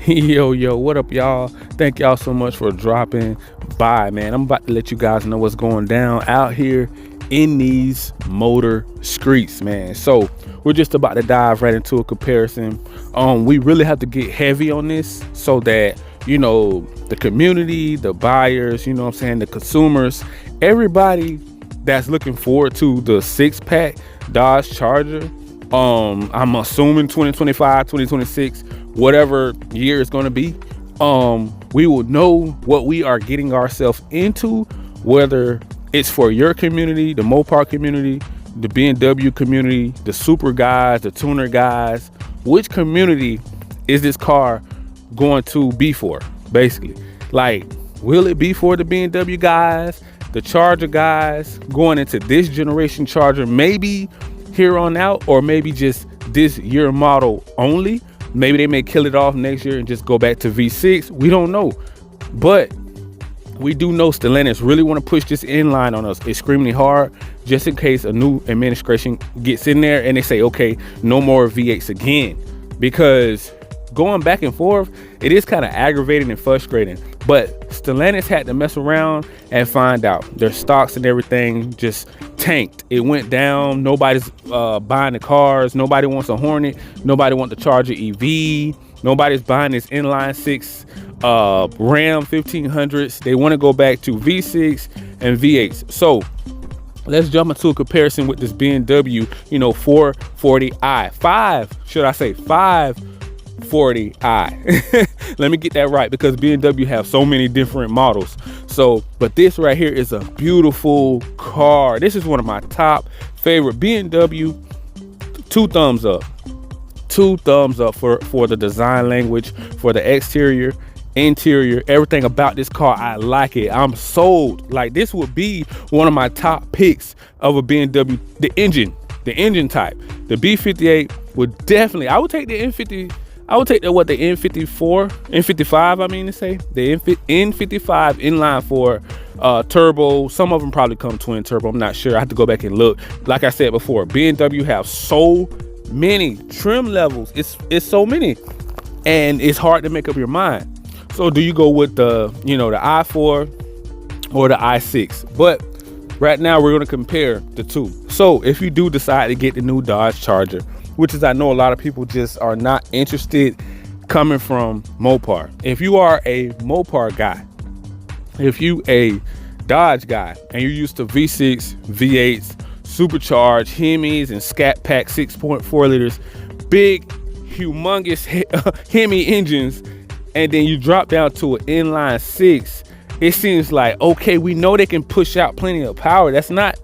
Yo, what up, y'all? Thank y'all so much for dropping by, man. I'm about to let you guys know what's going down out here in these motor streets, man. So we're just about to dive right into a comparison. We really have to get heavy on this so that, the community, the buyers, what I'm saying, the consumers, everybody that's looking forward to the 6-pack Dodge Charger. I'm assuming 2025, 2026, whatever year it's going to be, we will know what we are getting ourselves into, whether it's for your community, the Mopar community, the BMW community, the super guys, the tuner guys. Which community is this car going to be for, basically? Like, will it be for the BMW guys, the Charger guys, going into this generation Charger, maybe here on out, or maybe just this year model only? Maybe they may kill it off next year and just go back to V6. We don't know. But we do know Stellantis really want to push this inline on us extremely hard, just in case a new administration gets in there and they say, okay, no more V8s again. Because going back and forth, it is kind of aggravating and frustrating. But Stellantis had to mess around and find out their stocks and everything just tanked. It went down. Nobody's buying the cars. Nobody wants a Hornet. Nobody wants the Charger EV. Nobody's buying this inline 6 Ram 1500s. They want to go back to V6 and V8s. So let's jump into a comparison with this BMW 440i. 540i. Let me get that right, because BMW have so many different models. But this right here is a beautiful car. This is one of my top favorite BMW. 2 thumbs up. 2 thumbs up for the design language, for the exterior, interior, everything about this car. I like it. I'm sold. Like, this would be one of my top picks of a BMW. The engine type, the B58 would definitely, I would take the N50. I would take the N55, I mean to say, the N55 inline 4 turbo. Some of them probably come twin turbo. I'm not sure. I have to go back and look. Like I said before, BMW have so many trim levels. It's so many, and it's hard to make up your mind. So do you go with the the i4 or the i6? But right now we're going to compare the two. So if you do decide to get the new Dodge Charger, which is, I know a lot of people just are not interested coming from Mopar. If you are a Mopar guy, if you a Dodge guy, and you're used to V6, V8s, supercharged Hemis and Scat Pack 6.4 liters, big, humongous Hemi engines, and then you drop down to an inline 6, it seems like, okay, we know they can push out plenty of power. That's not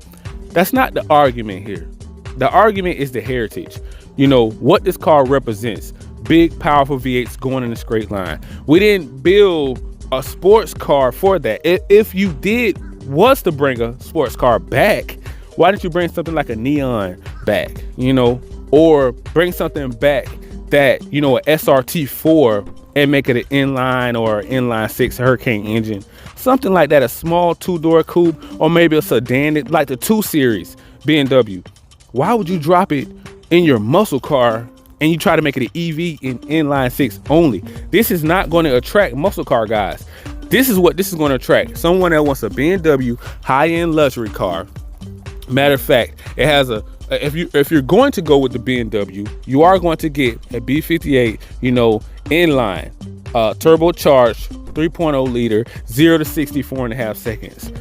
the argument here. The argument is the heritage. What this car represents. Big, powerful V8s going in a straight line. We didn't build a sports car for that. If you was to bring a sports car back, why didn't you bring something like a Neon back, or bring something back that, a SRT4 and make it an inline or inline 6 Hurricane engine, something like that, a small 2-door coupe, or maybe a sedan like the 2 Series BMW. Why would you drop it in your muscle car and you try to make it an EV in inline 6 only? This is not going to attract muscle car guys. This is what this is going to attract. Someone that wants a BMW high-end luxury car. Matter of fact, it has if you're going to go with the BMW, you are going to get a B58, inline, turbocharged 3.0-liter, 0 to 60, 4.5 seconds.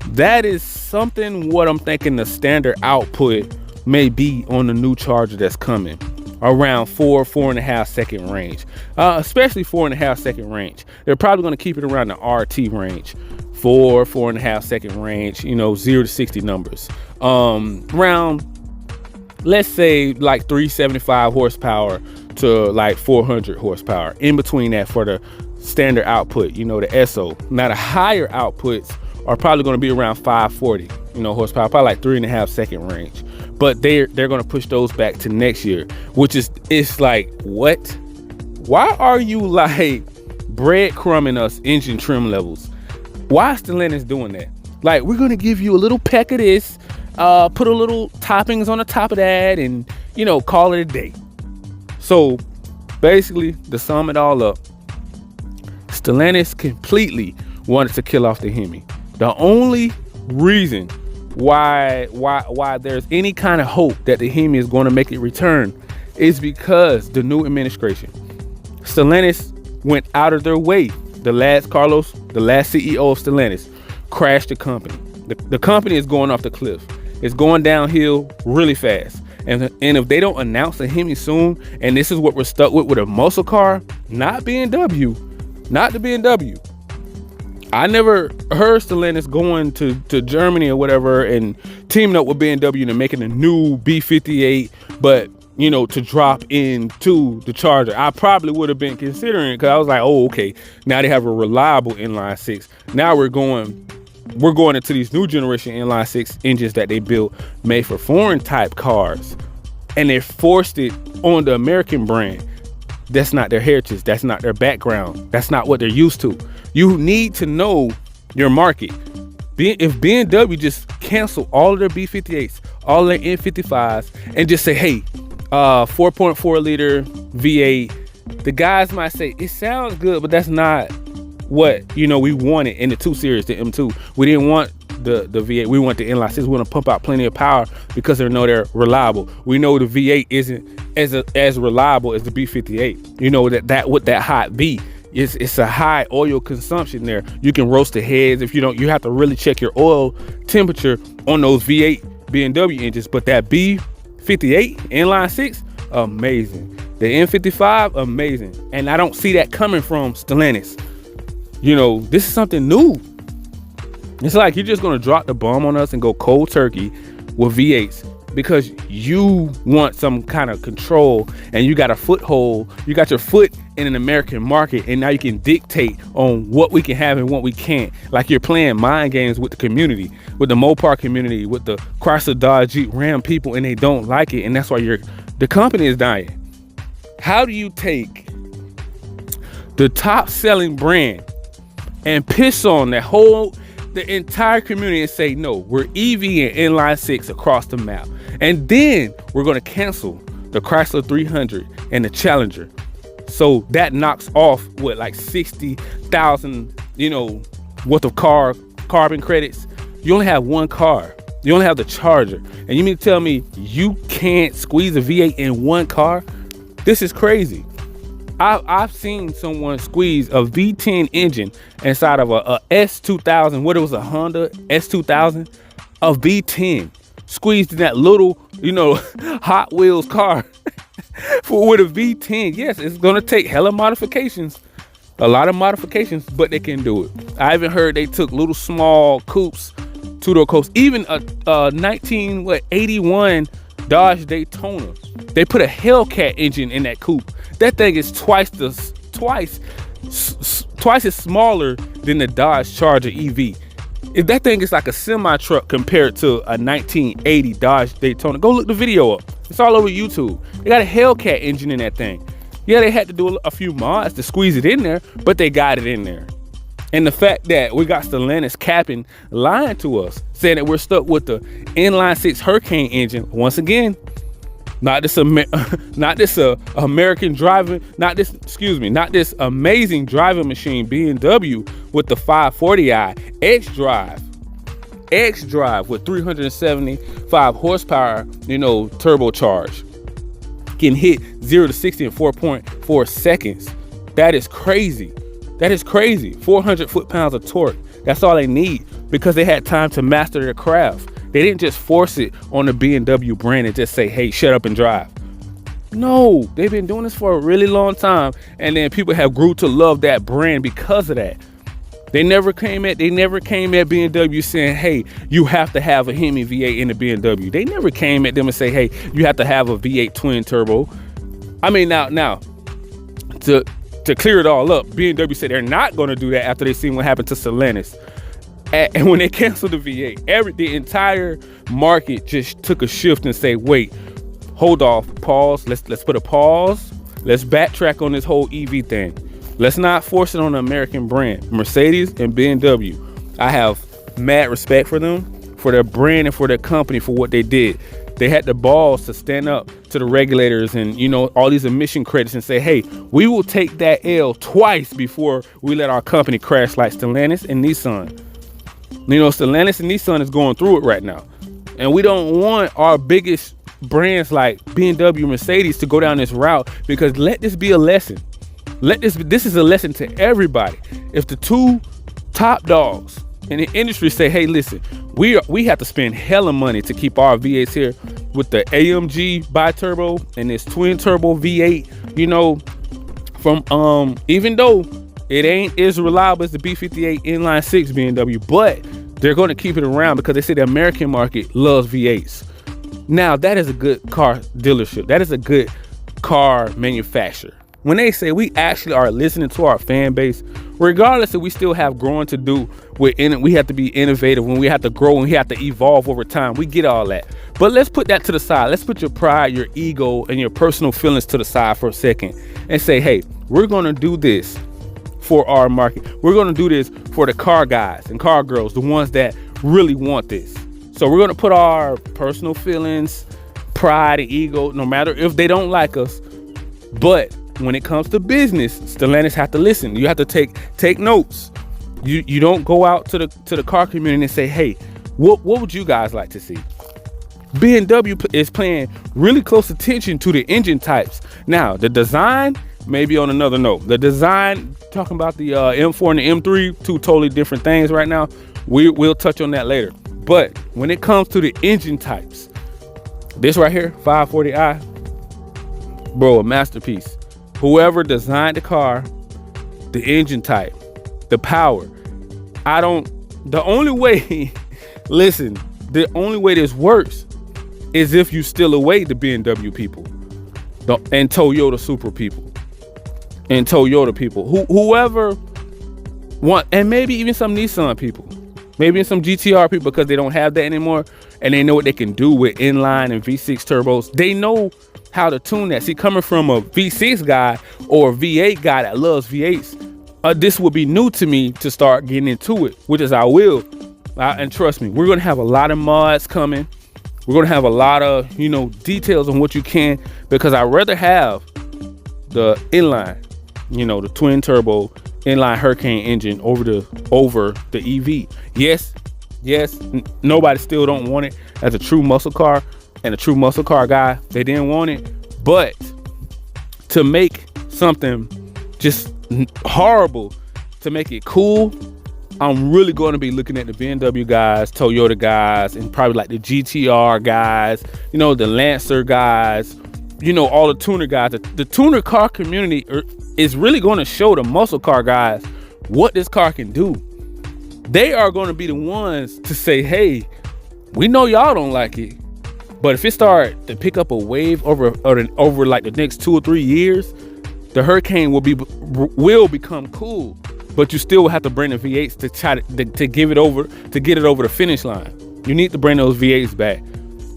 That is something what I'm thinking the standard output may be on the new Charger that's coming, around 4.5 second range, especially 4.5 second range. They're probably going to keep it around the RT range, 4.5 second range, 0 to 60 numbers, around, let's say, like 375 horsepower to like 400 horsepower, in between that for the standard output, the SO. Now the higher outputs are probably going to be around 540 horsepower, probably like 3.5 second range. But they're going to push those back to next year, which is, it's like, what? Why are you like breadcrumbing us engine trim levels? Why is Stellantis doing that? Like, we're going to give you a little peck of this, put a little toppings on the top of that, and call it a day. So basically, to sum it all up, Stellantis completely wanted to kill off the Hemi. The only reason why there's any kind of hope that the Hemi is going to make it return is because the new administration. Stellantis went out of their way. The last CEO of Stellantis, crashed the company. The company is going off the cliff. It's going downhill really fast. And if they don't announce a Hemi soon, and this is what we're stuck with a muscle car, not BMW, not the BMW. I never heard Stellantis going to Germany or whatever and teaming up with BMW and making a new B58, but you know, to drop into the Charger. I probably would have been considering it because I was like, oh, okay, now they have a reliable inline six. Now we're going into these new generation inline six engines that they built made for foreign type cars, and they forced it on the American brand. That's not their heritage. That's not their background. That's not what they're used to. You need to know your market. If BMW just cancel all of their B58s, all their N55s, and just say, hey, 4.4-liter V8, the guys might say it sounds good, but that's not what, you know, we wanted in the 2 Series, the M2. We didn't want the V8. We want the inline six. We want to pump out plenty of power because they know they're reliable. We know the V8 isn't as reliable as the B58. You know that with that hot V, it's a high oil consumption there. You can roast the heads. If you don't, you have to really check your oil temperature on those V8 BMW engines. But that B58 inline six, amazing. The N55, amazing. And I don't see that coming from Stellantis. You know, this is something new. It's like you're just gonna drop the bomb on us and go cold turkey with V8s because you want some kind of control and you got a foothold. You got your foot in an American market, and now you can dictate on what we can have and what we can't. Like you're playing mind games with the community, with the Mopar community, with the Chrysler, Dodge, Jeep, Ram people, and they don't like it, and that's why the company is dying. How do you take the top selling brand and piss on the entire community and say, no, we're EV and inline six across the map, and then we're going to cancel the Chrysler 300 and the Challenger? So that knocks off what, like 60,000, you know, worth of carbon credits. You only have one car. You only have the Charger, and you mean to tell me you can't squeeze a V8 in one car? This is crazy. I've seen someone squeeze a V10 engine inside of a S2000. What, it was a Honda S2000, a V10 squeezed in that little, you know, Hot Wheels car with a V10. Yes, it's gonna take hella modifications, a lot of modifications, but they can do it. I even heard they took little small coupes, two-door coupes, even a 1981 Dodge Daytona. They put a Hellcat engine in that coupe. That thing is twice as smaller than the Dodge Charger EV. If that thing is like a semi truck compared to a 1980 Dodge Daytona, go look the video up. It's all over YouTube. They got a Hellcat engine in that thing. Yeah, they had to do a few mods to squeeze it in there, but they got it in there. And the fact that we got Stellantis capping, lying to us, saying that we're stuck with the inline six Hurricane engine once again. Not this American driving, not this amazing driving machine BMW with the 540i xDrive with 375 horsepower, you know, turbocharged, can hit 0 to 60 in 4.4 seconds. That is crazy. That is crazy. 400 foot-pounds of torque. That's all they need because they had time to master their craft. They didn't just force it on the BMW brand and just say, hey, shut up and drive. No, they've been doing this for a really long time. And then people have grew to love that brand because of that. They never came at BMW saying, hey, you have to have a Hemi V8 in the BMW. They never came at them and say, hey, you have to have a V8 twin turbo. I mean, now to clear it all up, BMW said they're not going to do that after they seen what happened to Stellantis. And when they canceled the V8, the entire market just took a shift and say, wait, hold off, pause. Let's put a pause. Let's backtrack on this whole EV thing. Let's not force it on the American brand. Mercedes and BMW, I have mad respect for them, for their brand and for their company, for what they did. they had the balls to stand up to the regulators and, you know, all these emission credits and say, hey, we will take that L twice before we let our company crash like Stellantis and Nissan. You know, Stellantis and Nissan is going through it right now. And we don't want our biggest brands like BMW, Mercedes to go down this route, because let this be a lesson. This is a lesson to everybody. If the two top dogs in the industry say, hey, listen, we have to spend hella money to keep our V8s here with the AMG bi-turbo and this twin turbo V8, you know, from even though it ain't as reliable as the B58 inline 6 BMW, but they're going to keep it around because they say the American market loves V8s. Now, that is a good car dealership. That is a good car manufacturer. When they say we actually are listening to our fan base, regardless if we still have growing to do, we have to be innovative, when we have to grow and we have to evolve over time. We get all that. But let's put that to the side. Let's put your pride, your ego, and your personal feelings to the side for a second and say, hey, we're going to do this for our market. We're going to do this for the car guys and car girls, the ones that really want this. So we're going to put our personal feelings, pride, and ego, no matter if they don't like us. But when it comes to business, Stellantis have to listen. You have to take notes. You don't go out to the car community and say, hey, what would you guys like to see? BMW is paying really close attention to the engine types. Now, the design may be on another note. The design, talking about the M4 and the M3, two totally different things right now. We'll touch on that later. But when it comes to the engine types, this right here, 540i, bro, a masterpiece. Whoever designed the car, the engine type, the power, the only way this works is if you steal away the BMW people and Toyota Supra people and Toyota people, whoever want, and maybe even some Nissan people, maybe some GTR people, because they don't have that anymore and they know what they can do with inline and V6 turbos. They know how to tune that. See, coming from a V6 guy or a V8 guy that loves V8s, this would be new to me to start getting into it, which is I will. And trust me, we're going to have a lot of mods coming. We're going to have a lot of, you know, details on what you can, because I'd rather have the inline, you know, the twin turbo inline Hurricane engine over the EV. Yes, nobody still don't want it as a true muscle car, and a true muscle car guy, they didn't want it. But to make something just horrible, to make it cool, I'm really going to be looking at the BMW guys, Toyota guys, and probably like the GTR guys, you know, the Lancer guys, you know, all the tuner guys. The tuner car community is really going to show the muscle car guys what this car can do. They are going to be the ones to say, hey, we know y'all don't like it, but if it start to pick up a wave over like the next 2 or 3 years, the Hurricane will become cool. But you still have to bring the V8s to try to get it over the finish line. You need to bring those V8s back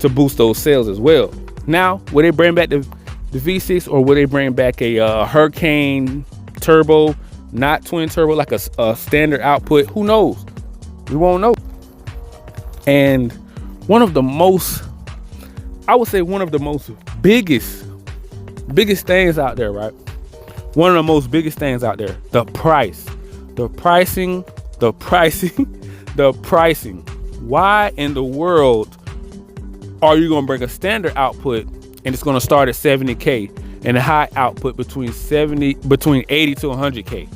to boost those sales as well. Now, will they bring back the V6, or will they bring back a Hurricane turbo, not twin turbo, like a standard output? Who knows? We won't know. And one of the most biggest things out there, right? One of the most biggest things out there, the pricing. Why in the world are you going to bring a standard output and it's going to start at 70K and a high output between 80 to 100K?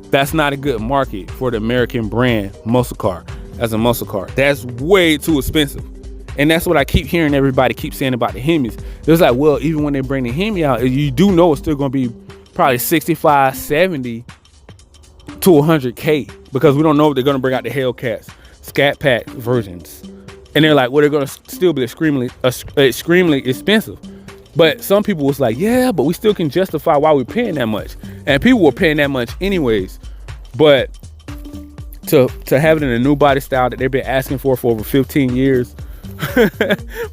That's not a good market for the American brand muscle car. As a muscle car, that's way too expensive. And that's what I keep hearing everybody keep saying about the Hemis. It's like, well, even when they bring the Hemi out, you do know it's still going to be probably 65, 70 to 100K, because we don't know if they're going to bring out the Hellcats, Scat Pack versions. And they're like, well, they're going to still be extremely expensive. But some people was like, yeah, but we still can justify why we're paying that much. And people were paying that much anyways. But to have it in a new body style that they've been asking for over 15 years,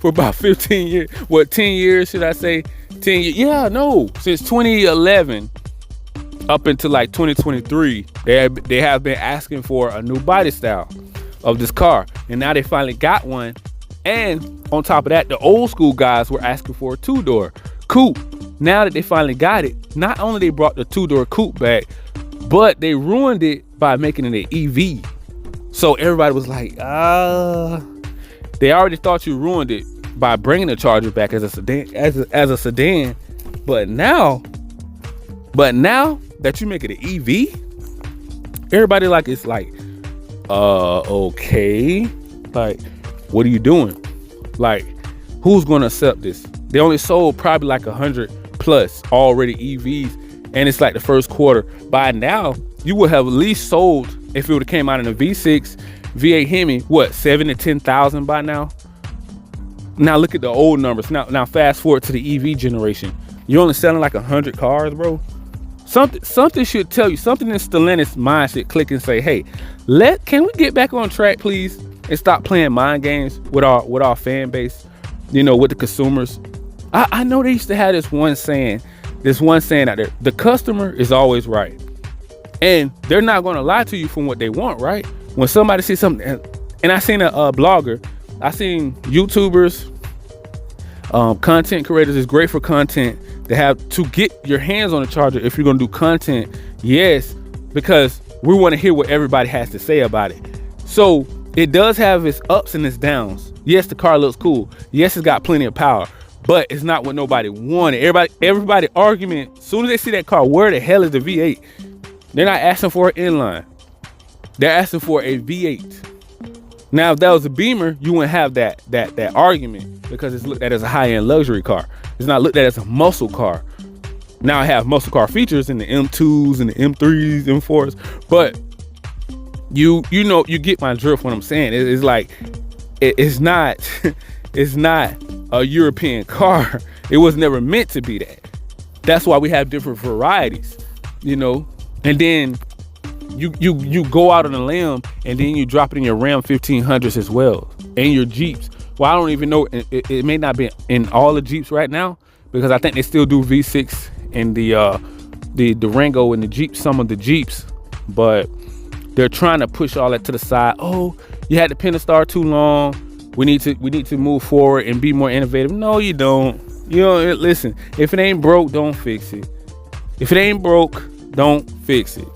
for about 15 years, 10 years, should I say? 10 years? Yeah, no, since 2011 up until like 2023, they have been asking for a new body style of this car. And now they finally got one. And on top of that, the old school guys were asking for a 2-door coupe. Now that they finally got it, not only they brought the 2-door coupe back, but they ruined it by making it an EV. So everybody was like, they already thought you ruined it by bringing the Charger back as a sedan, as a sedan. But now that you make it an EV, everybody like, it's like, okay, like, what are you doing? Like, who's gonna accept this? They only sold probably like 100 plus already EVs, and it's like the first quarter. By now, you would have at least sold, if it would have came out in a V6, V8 Hemi, what, 7 to 10,000 by now? Now look at the old numbers. Now fast forward to the EV generation. You're only selling like 100 cars, bro. Something should tell you, something in Stellantis mind should click and say, hey, can we get back on track, please, and stop playing mind games with our fan base, you know, with the consumers. I know they used to have this one saying out there, the customer is always right. And they're not going to lie to you from what they want, right? When somebody sees something, and I seen a blogger, I seen YouTubers, content creators. Is great for content to have to get your hands on a Charger if you're going to do content. Yes, because we want to hear what everybody has to say about it. So it does have its ups and its downs. Yes, the car looks cool. Yes, it's got plenty of power, but it's not what nobody wanted. Everybody argument, as soon as they see that car, where the hell is the V8? They're not asking for an inline. They're asking for a V8. Now, if that was a Beamer, you wouldn't have that argument, because it's looked at as a high-end luxury car. It's not looked at as a muscle car. Now I have muscle car features in the M2s and the M3s, M4s, but you know, you get my drift when I'm saying it's like, it's not it's not a European car. It was never meant to be that. That's why we have different varieties, you know. And then you go out on a limb, and then you drop it in your Ram 1500s as well, and your Jeeps. Well, I don't even know, it may not be in all the Jeeps right now, because I think they still do V6 in the Durango and the Jeeps, some of the Jeeps, but they're trying to push all that to the side. Oh, you had the Pentastar too long. We need to move forward and be more innovative. No, you don't. You know, listen, if it ain't broke, don't fix it. If it ain't broke, don't fix it.